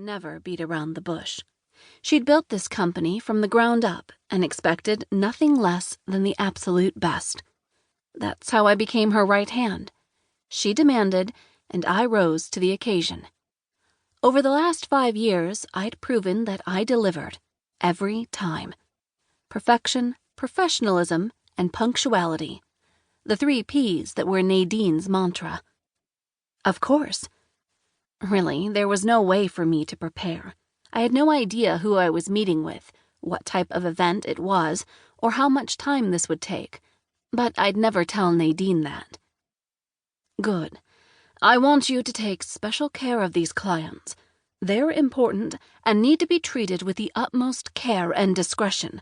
never beat around the bush. She'd built this company from the ground up and expected nothing less than the absolute best. That's how I became her right hand. She demanded, and I rose to the occasion. Over the last 5 years, I'd proven that I delivered, every time. Perfection, professionalism, and punctuality. The 3 Ps that were Nadine's mantra. Of course. Really, there was no way for me to prepare. I had no idea who I was meeting with, what type of event it was, or how much time this would take. But I'd never tell Nadine that. Good. I want you to take special care of these clients. They're important and need to be treated with the utmost care and discretion.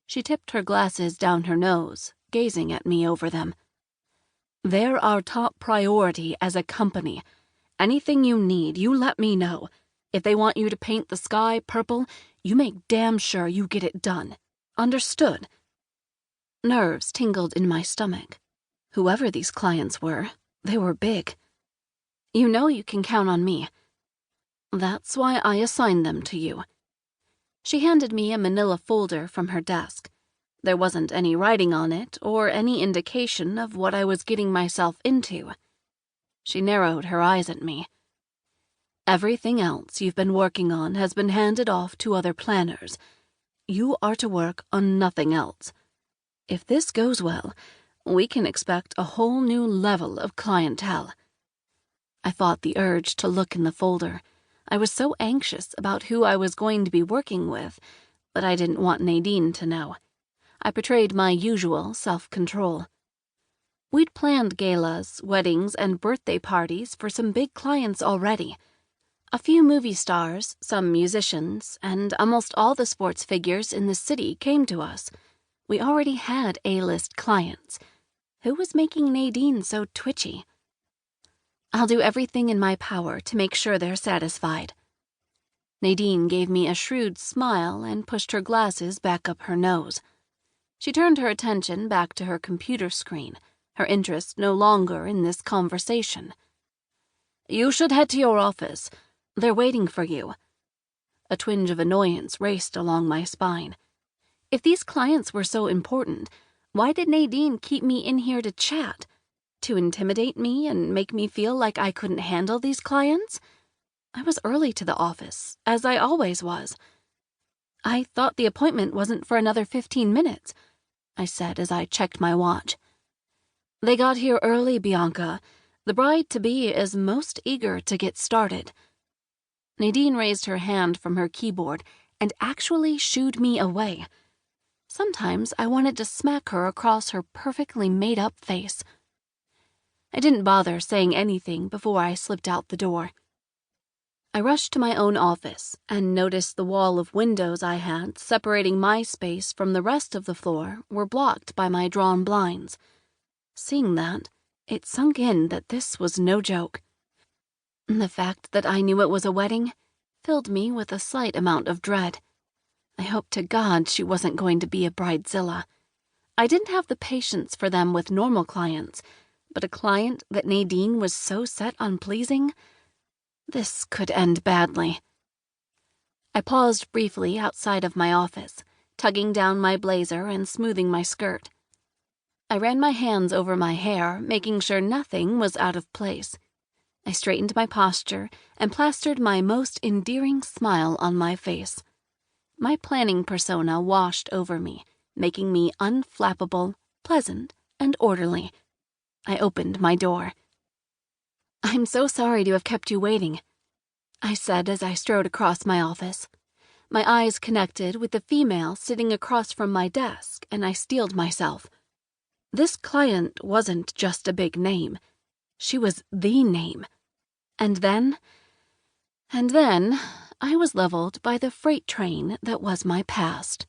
She tipped her glasses down her nose, gazing at me over them. They're our top priority as a company. Anything you need, you let me know. If they want you to paint the sky purple, you make damn sure you get it done. Understood? Nerves tingled in my stomach. Whoever these clients were, they were big. You know you can count on me. That's why I assigned them to you. She handed me a manila folder from her desk. There wasn't any writing on it or any indication of what I was getting myself into. She narrowed her eyes at me. Everything else you've been working on has been handed off to other planners. You are to work on nothing else. If this goes well, we can expect a whole new level of clientele. I fought the urge to look in the folder. I was so anxious about who I was going to be working with, but I didn't want Nadine to know. I betrayed my usual self-control. We'd planned galas, weddings, and birthday parties for some big clients already. A few movie stars, some musicians, and almost all the sports figures in the city came to us. We already had A-list clients. Who was making Nadine so twitchy? I'll do everything in my power to make sure they're satisfied. Nadine gave me a shrewd smile and pushed her glasses back up her nose. She turned her attention back to her computer screen, her interest no longer in this conversation. You should head to your office. They're waiting for you. A twinge of annoyance raced along my spine. If these clients were so important, why did Nadine keep me in here to chat? To intimidate me and make me feel like I couldn't handle these clients? I was early to the office, as I always was. I thought the appointment wasn't for another 15 minutes, I said as I checked my watch. They got here early, Bianca. The bride-to-be is most eager to get started. Nadine raised her hand from her keyboard and actually shooed me away. Sometimes I wanted to smack her across her perfectly made-up face. I didn't bother saying anything before I slipped out the door. I rushed to my own office and noticed the wall of windows I had separating my space from the rest of the floor were blocked by my drawn blinds. Seeing that, it sunk in that this was no joke. The fact that I knew it was a wedding filled me with a slight amount of dread. I hoped to God she wasn't going to be a bridezilla. I didn't have the patience for them with normal clients, but a client that Nadine was so set on pleasing? This could end badly. I paused briefly outside of my office, tugging down my blazer and smoothing my skirt. I ran my hands over my hair, making sure nothing was out of place. I straightened my posture and plastered my most endearing smile on my face. My planning persona washed over me, making me unflappable, pleasant, and orderly. I opened my door. I'm so sorry to have kept you waiting, I said as I strode across my office. My eyes connected with the female sitting across from my desk, and I steeled myself. This client wasn't just a big name. She was the name. And then I was leveled by the freight train that was my past.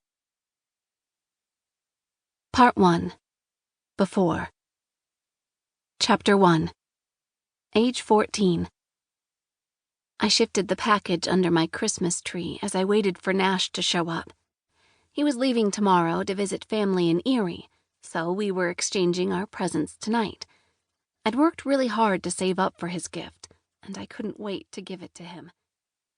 Part 1. Before. Chapter 1. Age 14. I shifted the package under my Christmas tree as I waited for Nash to show up. He was leaving tomorrow to visit family in Erie, so we were exchanging our presents tonight. I'd worked really hard to save up for his gift, and I couldn't wait to give it to him.